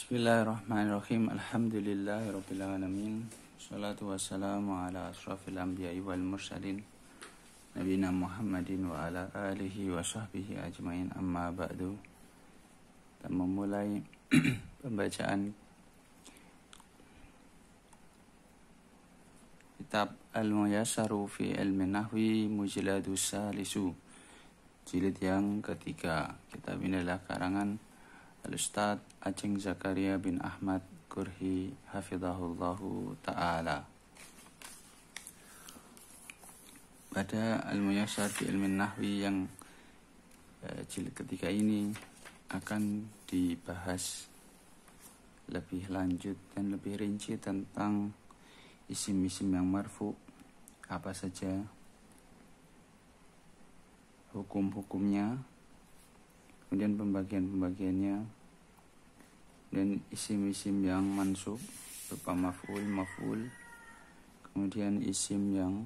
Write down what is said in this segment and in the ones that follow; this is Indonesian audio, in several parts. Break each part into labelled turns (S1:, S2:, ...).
S1: Bismillahirrahmanirrahim. Alhamdulillahirabbil alamin. Wassalatu wassalamu ala asyrafil anbiya'i wal mursalin nabiyina Muhammadin wa ala alihi wa sahbihi ajmain. Amma ba'du. Kita memulai pembacaan kitab Al-Muyassaru fi Ilmi Nahwi Mujladus Salisu, jilid yang ketiga. Kitab ini adalah karangan Al-Ustadz Aceng Zakaria bin Ahmad Kurhi hafizahullahu ta'ala. Pada Al-Muyassar fi Ilmi Nahwi yang jilid ketiga ini akan dibahas lebih lanjut dan lebih rinci tentang isim-isim yang marfu, apa saja hukum-hukumnya, kemudian pembagian-pembagiannya, dan isim-isim yang mansub berupa maf'ul, kemudian isim yang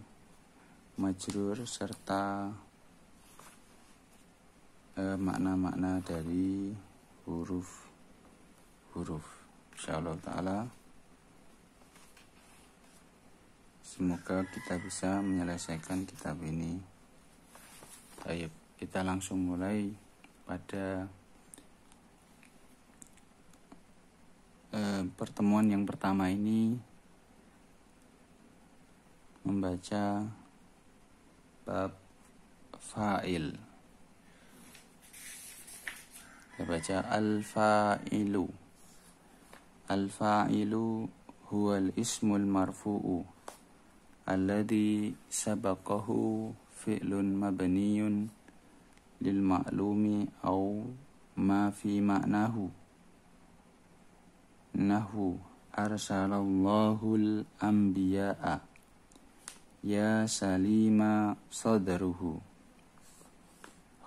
S1: majrur serta makna-makna dari huruf. Insyaallah ta'ala semoga kita bisa menyelesaikan kitab ini. Baik, kita langsung mulai pada pertemuan yang pertama ini, membaca bab fa'il. Kita baca al-fa'ilu. Al-fa'ilu huwal ismul marfu'u alladhi sabaqahu fi'lun mabniyun lil ma'lumi au ma fi ma'nahu. Nahu arsalallahul anbiya'a ya salima sadruhu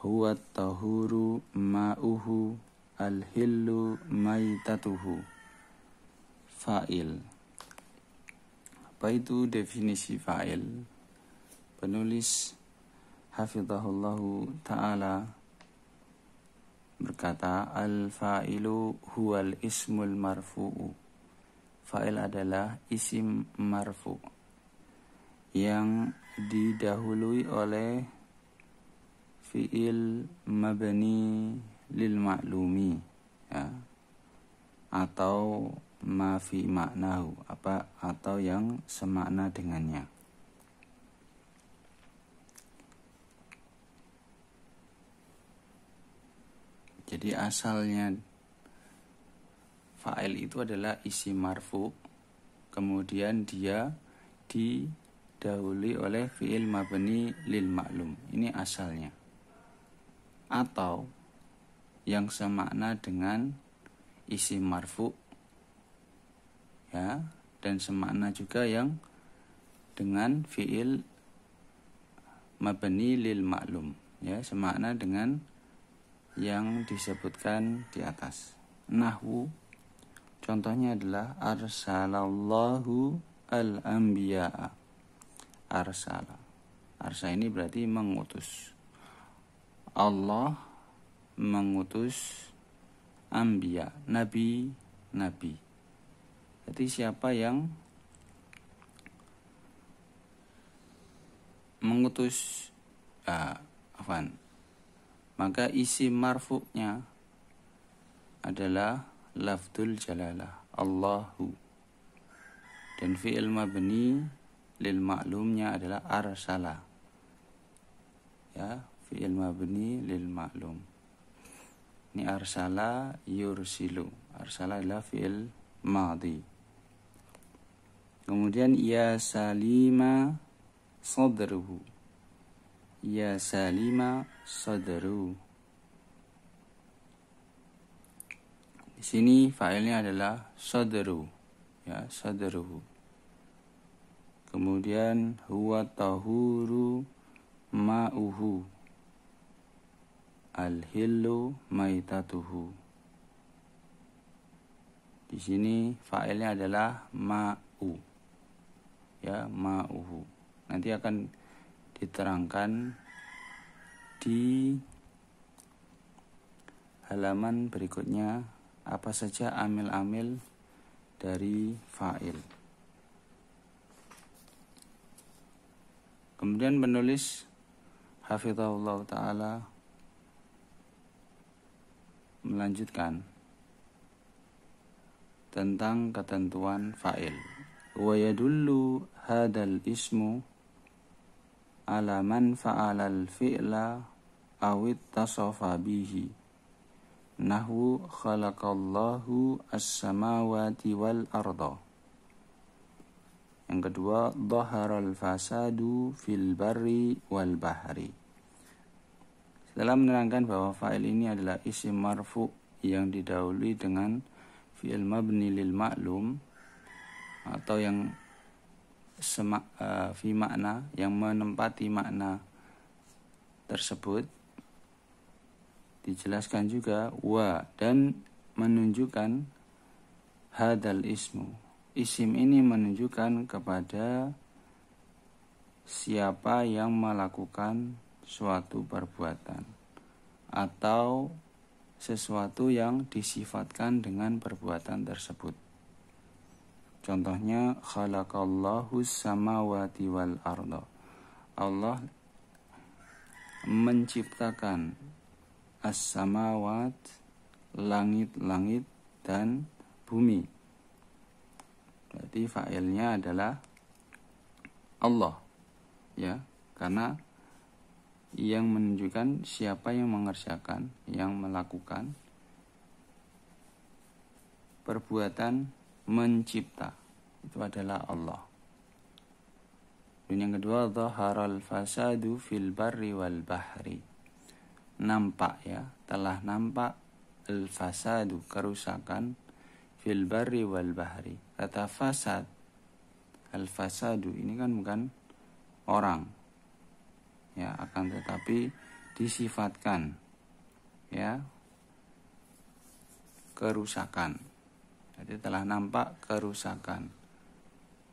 S1: huwa tahuru ma'uhu al-hillu maitatuhu. Fa'il. Apa itu definisi fa'il? Penulis hafizahullahu ta'ala berkata, al-fa'ilu huwal ismul marfu'u. Fa'il adalah isim marfu' yang didahului oleh fi'il mabni lil ma'lumi, ya, atau ma fi ma'nahu, atau yang semakna dengannya. Jadi asalnya fa'il itu adalah isim marfu, kemudian dia didahului oleh fi'il mabni lil ma'lum. Ini asalnya. Atau yang semakna dengan isim marfu, ya, dan semakna juga yang dengan fi'il mabni lil ma'lum, ya, semakna dengan yang disebutkan di atas. Nahwu, contohnya adalah arsalallahu al-anbiya'a. Arsala. Arsa ini berarti mengutus. Allah mengutus anbiya, nabi. Jadi siapa yang mengutus maka isim marfu'nya adalah lafdzul jalalah, Allahu. Dan fi'il mabni lil ma'lumnya adalah arsala. Ya, fi'il mabni lil ma'lum. Ini arsala yursilu. Arsala adalah fi'il madhi. Kemudian ya salima sadruhu. Ya salima sadru. Di sini fa'ilnya adalah sadru, ya, sadruhu. Kemudian huwa tahuru ma'uhu al-hillu maitatuhu. Di sini fa'ilnya adalah ma'u, ya, ma'uhu. Nanti akan diterangkan di halaman berikutnya apa saja amil-amil dari fa'il. Kemudian penulis hafizahullah ta'ala melanjutkan tentang ketentuan fa'il. Wa yadullu hadal ismu ala man fa'alal fi'la awit tasofa bihi. Nahwu khalaqallahu as-samawati wal arda. Yang kedua, dhaharal fasadu fil barri wal bahri. Setelah menerangkan bahwa fa'il ini adalah isim marfu yang didahului dengan fi'il mabni lil ma'lum atau yang fi makna, yang menempati makna tersebut, dijelaskan juga wa, dan menunjukkan hadal ismu. Isim ini menunjukkan kepada siapa yang melakukan suatu perbuatan atau sesuatu yang disifatkan dengan perbuatan tersebut. Contohnya, khalaqallahu samawati wal arda. Allah menciptakan as-samawat, langit-langit dan bumi. Berarti fa'ilnya adalah Allah, ya, karena yang menunjukkan siapa yang mengerjakan, yang melakukan perbuatan mencipta, itu adalah Allah. Dan yang kedua, dhaharal fasadu fil barri wal bahri. Nampak, ya, telah nampak al-fasadu, kerusakan, fil barri wal bahri. Kata fasad, al-fasadu ini kan bukan orang, ya, akan tetapi disifatkan, ya, kerusakan. Jadi telah nampak kerusakan.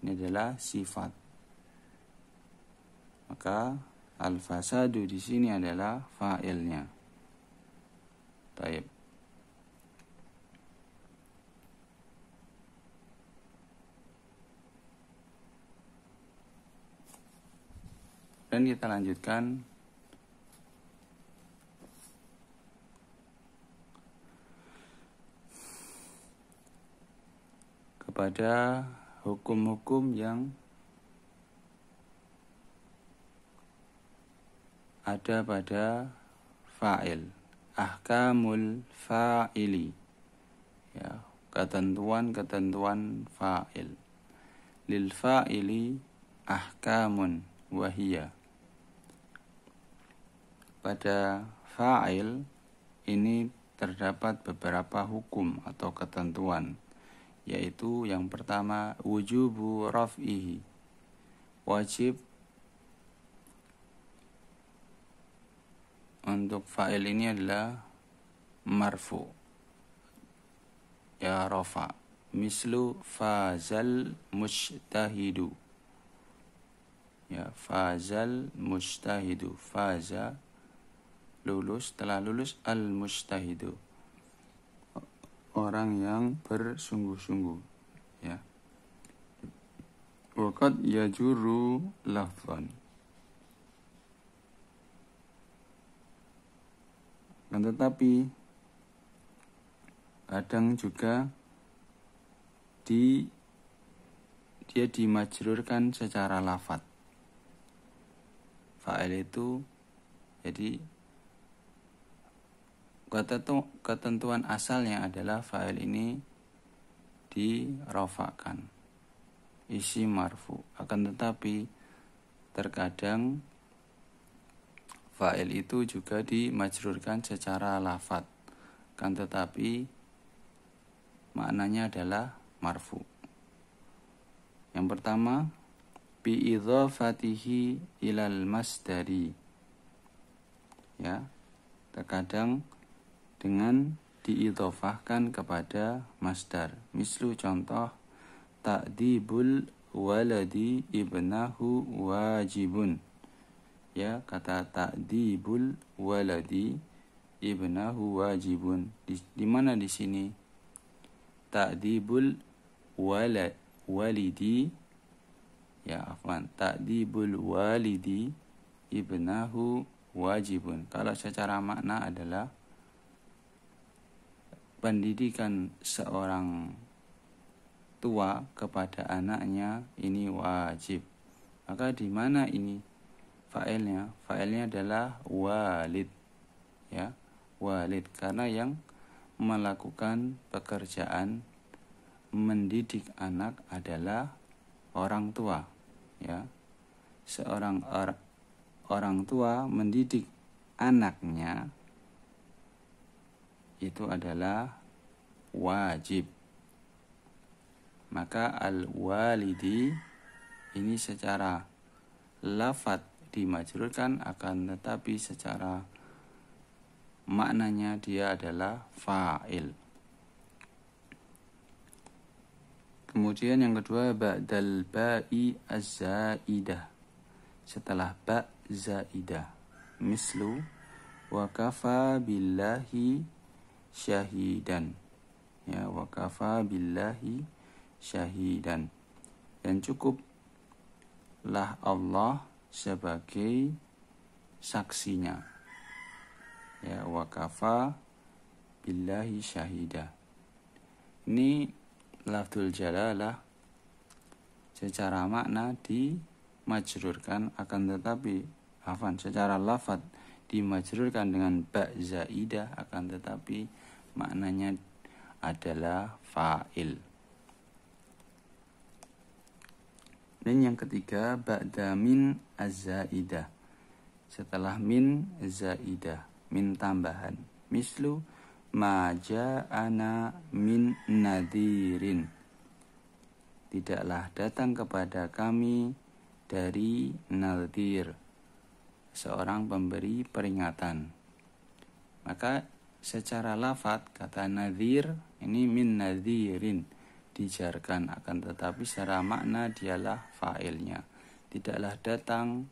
S1: Ini adalah sifat. Maka al-fasadu di sini adalah fa'ilnya. Taib. Dan kita lanjutkan kepada hukum-hukum yang ada pada fa'il. Ahkamul fa'ili, ya, ketentuan-ketentuan fa'il. Lil fa'ili ahkamun wahiyya. Pada fa'il ini terdapat beberapa hukum atau ketentuan, yaitu yang pertama, wujubu raf'ihi, wajib untuk fa'il ini adalah marfu, ya, rafa. Mislu fazal mujtahidu, ya, fazal mujtahidu, faza lulus, telah lulus, al mujtahidu orang yang bersungguh-sungguh, ya. Waqad yajurru lafzan, dan tetapi kadang juga dia dimajrurkan secara lafadz. Fa'il itu, jadi ketentuan asalnya adalah fa'il ini dirafa'kan, isim marfu. Akan tetapi terkadang fa'il itu juga dimajrurkan secara lafadz, kan tetapi maknanya adalah marfu. Yang pertama, bi idzafatihi ilal masdari, ya, terkadang dengan diidhofahkan kepada masdar. Mislu, contoh, ta'dibul waladi ibnahu wajibun, ya, kata ta'dibul waladi ibnahu wajibun. Di mana di sini ta'dibul walidi, ta'dibul walidi ibnahu wajibun. Kalau secara makna adalah pendidikan seorang tua kepada anaknya ini wajib. Maka di mana ini fa'ilnya? Fa'ilnya adalah walid, ya, walid, karena yang melakukan pekerjaan mendidik anak adalah orang tua, ya. Seorang orang tua mendidik anaknya itu adalah wajib. Maka al-walidi ini secara lafadz dimajrurkan, akan tetapi secara maknanya dia adalah fa'il. Kemudian yang kedua, ba'dal ba'i az-zaidah, setelah ba' zaidah, mislu wa kafa billahi syahidan, ya, wa kafa billahi syahidan, dan cukuplah Allah sebagai saksinya, ya, wa kafa billahi syahida. Ini lafdzul jalalah secara makna dimajrurkan, akan tetapi secara lafadz dimajrurkan dengan ba zaidah, akan tetapi maknanya adalah fa'il. Dan yang ketiga, ba'da min az-zaidah, setelah min zaidah, min tambahan, mislu ma ja'ana min nadhirin, tidaklah datang kepada kami dari nadhir, seorang pemberi peringatan. Maka secara lafadz kata nadhir ini min nadhirin dijarkan, akan tetapi secara makna dialah fa'ilnya. Tidaklah datang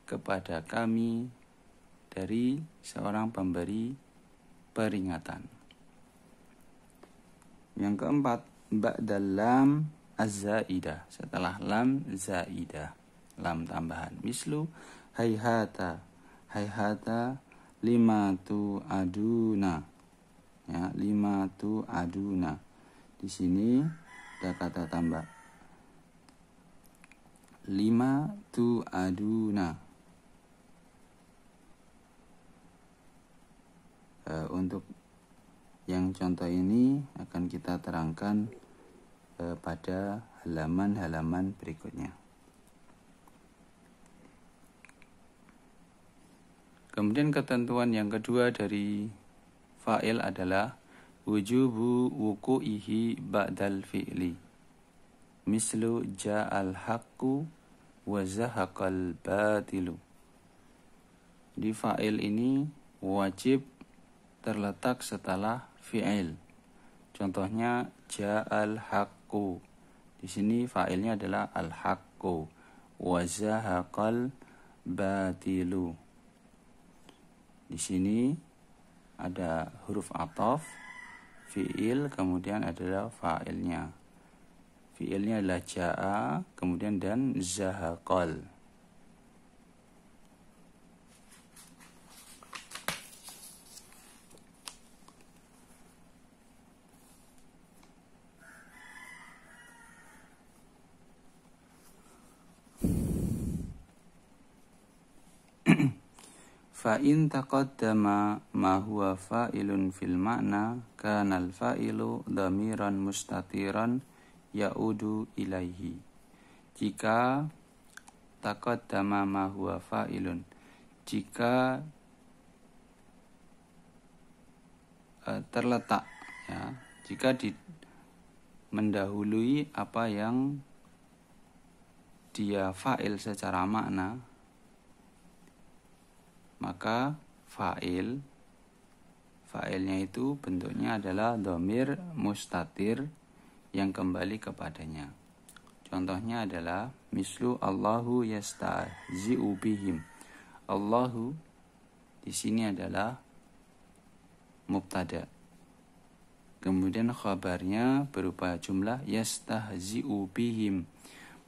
S1: kepada kami dari seorang pemberi peringatan. Yang keempat, ba'dal lam az-zaidah, setelah lam zaidah, lam tambahan, mislu hayhata, hayhata lima tu aduna, ya, lima tu aduna. Di sini ada kata tambah, lima tu aduna. Untuk yang contoh ini akan kita terangkan pada halaman-halaman berikutnya. Kemudian ketentuan yang kedua dari fa'il adalah wujubu wuku'ihi ba'dal fi'li, mislu ja'al haqqu wa zahaqal batilu. Di fa'il ini wajib terletak setelah fi'il. Contohnya ja'al haqqu. Di sini fa'ilnya adalah al-haqqu, wa zahaqal batilu. Di sini ada huruf ataf, fi'il, kemudian adalah fa'ilnya. Fi'ilnya adalah ja'a, kemudian dan zahaqal. Fa'in taqaddama ma huwa fa'ilun fil ma'na kana al-fa'ilu dhamiran mustatiran ya'udu ilaihi. Jika taqaddama ma huwa fa'ilun, jika terletak, ya, jika mendahului apa yang dia fa'il secara makna, maka fa'ilnya itu bentuknya adalah dhamir mustatir yang kembali kepadanya. Contohnya adalah mislu Allahu yastahzi'u bihim. Allahu di sini adalah mubtada, Kemudian khabarnya berupa jumlah yastahzi'u bihim.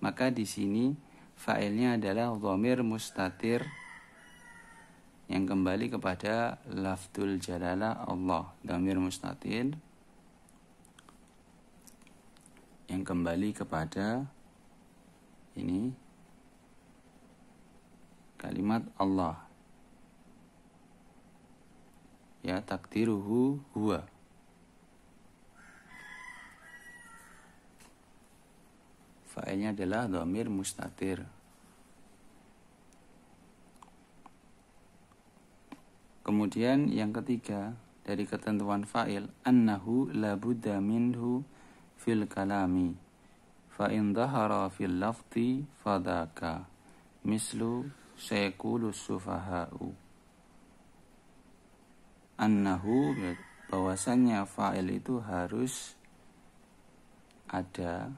S1: Maka di sini fa'ilnya adalah dhamir mustatir yang kembali kepada lafdzul jalalah Allah. Dhamir mustatir yang kembali kepada ini kalimat Allah. Ya, takdiruhu huwa. Fa'ilnya adalah dhamir mustatir. Kemudian yang ketiga dari ketentuan fa'il, annahu la budda minhu fil kalami fa in dhahara fil lafzi fadaka mislu sayqulu sufaha'u. Annahu, bahwasannya fa'il itu harus ada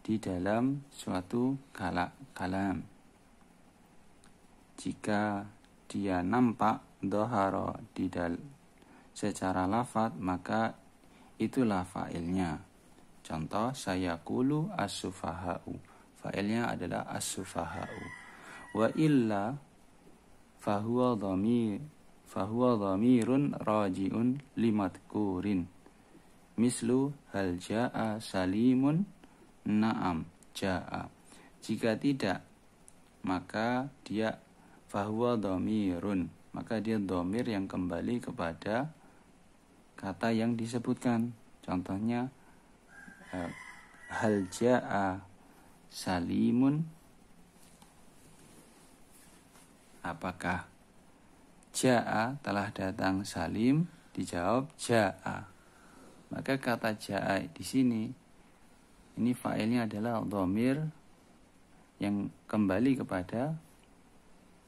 S1: di dalam suatu kalam. Jika dia nampak dhahara secara lafaz, maka itulah fa'ilnya. Contoh, sayaqulu as-sufaha'u. Fa'ilnya adalah as-sufaha'u. Wa illa fahuwa dhamirun raji'un limadkurin. Mislu hal ja'a salimun. Naam ja'a. Jika tidak, maka dia fahuwa dhamirun, maka dia dhamir yang kembali kepada kata yang disebutkan. Contohnya hal ja'a salimun. Apakah ja'a telah datang salim? Dijawab ja'a. Maka kata ja'a di sini ini fa'ilnya adalah dhamir yang kembali kepada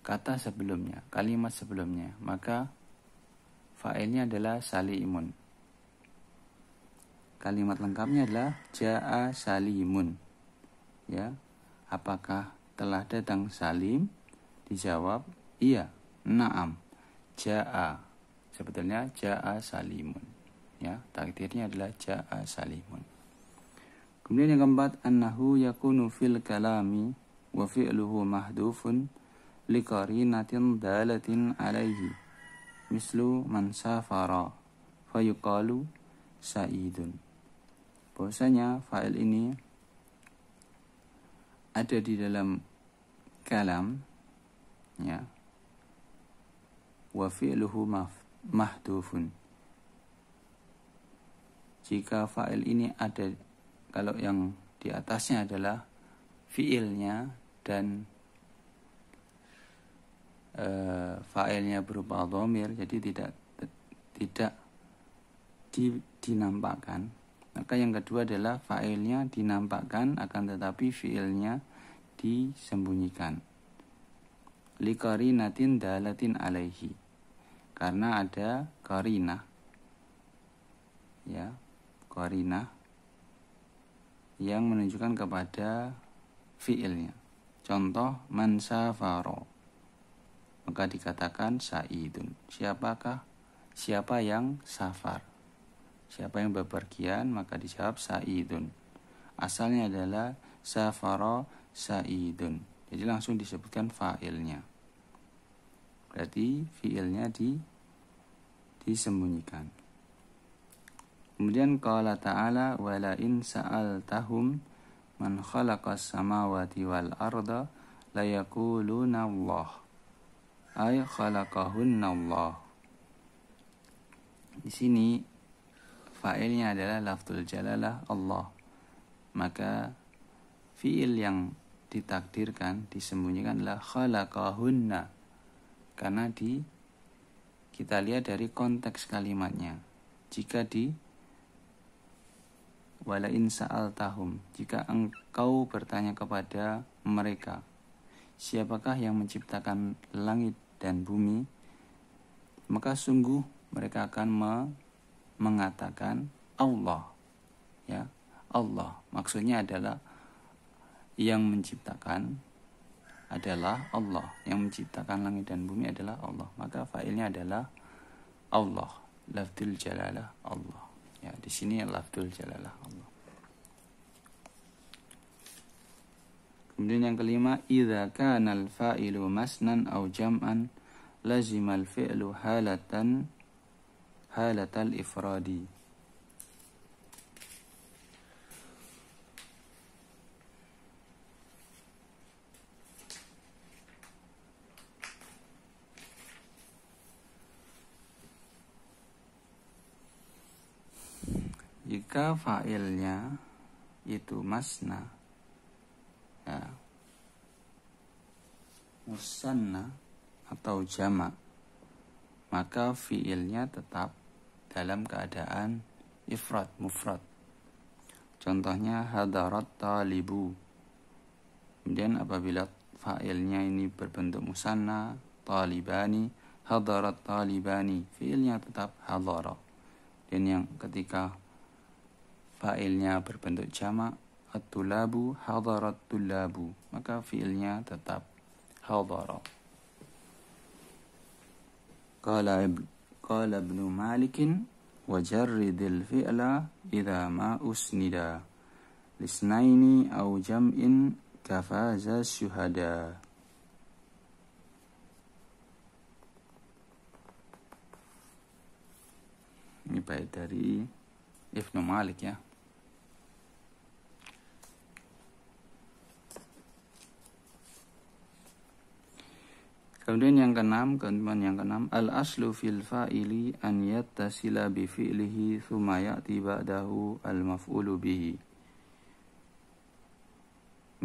S1: kata sebelumnya, kalimat sebelumnya. Maka fa'ilnya adalah salimun. Kalimat lengkapnya adalah ja'a salimun. Ya, apakah telah datang salim? Dijawab iya, na'am, ja'a. Sebetulnya ja'a salimun. Ya, takdirnya adalah ja'a salimun. Kemudian yang keempat, annahu yakunu fil kalami wa fi'luhu mahdufun liqarinatin dalatin alaihi mislu man safara fayuqalu sa'idun. Bahwasanya fa'il ini ada di dalam kalam, ya, wa fi'luhu mahdufun. Jika fa'il ini ada, kalau yang di atasnya adalah fiilnya dan fa'ilnya berupa dhamir, jadi tidak dinampakkan. Maka yang kedua adalah fa'ilnya dinampakkan akan tetapi fiilnya disembunyikan. Liqarinatin dalatin alaihi, karena ada qarinah, ya, qarinah yang menunjukkan kepada fiilnya. Contoh, man safara, maka dikatakan sa'idun. Siapa yang safar? Siapa yang bepergian? Maka dijawab sa'idun. Asalnya adalah safara sa'idun. Jadi langsung disebutkan fa'ilnya. Berarti fiilnya disembunyikan. Kemudian qala ta'ala wala in sa'altahum man khalaqas samawati wal arda la yaquluna Allah ay khalaqahunna Allah. Di sini fa'ilnya adalah lafdzul jalalah Allah. Maka fiil yang ditakdirkan disembunyikan adalah khalaqahunna, karena kita lihat dari konteks kalimatnya. Jika wala in sa'altahum, jika engkau bertanya kepada mereka, siapakah yang menciptakan langit dan bumi, maka sungguh mereka akan mengatakan Allah. Ya, Allah. Maksudnya adalah yang menciptakan adalah Allah, yang menciptakan langit dan bumi adalah Allah. Maka fa'ilnya adalah Allah. lafdzul jalalah Allah. Ya, di sini lafdzul jalalah Allah. Kemudian yang kelima, idza kana al-fa'ilu masnan aw jam'an lazima al-fi'lu halatal ifradi. Jika fa'ilnya itu masna, ya, musanna atau jamak, maka fi'ilnya tetap dalam keadaan ifrad, mufrad. Contohnya hadarat talibu. Kemudian apabila fa'ilnya ini berbentuk musanna, talibani, hadarat talibani, fi'ilnya tetap hadara. Dan yang ketika fa'ilnya berbentuk jamak, at-tulabu, hadarat tulabu, maka fi'ilnya tetap hadara. Qala Ibnu Malikin wa jarridil fi'la idza ma usnida lisnaini aw jam'in kafaza syuhada. Ini bait dari Ibnu Malik, ya. Kemudian yang keenam, al-aslu fil fa'ili an yattasila bi fi'lihi thumma ya'ti ba'dahu al-maf'ulu bihi.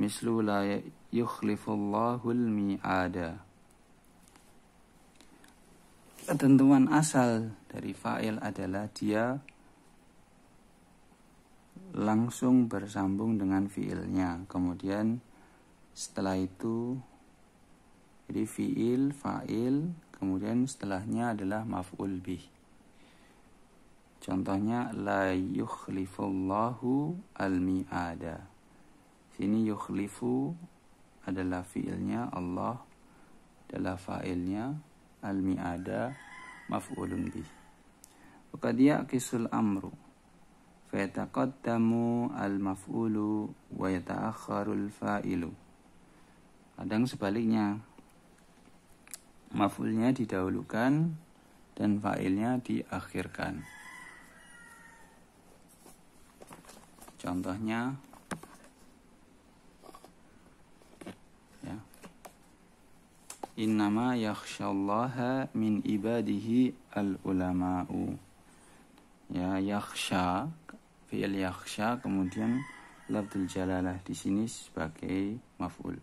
S1: Mislu la yukhlifullahu al-mi'ada. Ketentuan asal dari fa'il adalah dia langsung bersambung dengan fi'ilnya. Kemudian setelah itu jadi fi'il, fa'il, kemudian setelahnya adalah maf'ul bih. Contohnya la yukhlifullahu al-mi'ada. Sini yukhlifu adalah fi'ilnya, Allah adalah fa'ilnya, al-mi'ada maf'ulun bih. Wa qad yaqisul amru fa yataqaddamu al-maf'ulu wa yata'akhkharul fa'ilu. Kadang sebaliknya, maf'ulnya didahulukan dan fa'ilnya diakhirkan. Contohnya, ya, innama yakhshallaha min ibadihi al-ulama'u. Ya, yakhsha, fi'il yakhsha, kemudian lafdzul jalalah di sini sebagai maf'ul.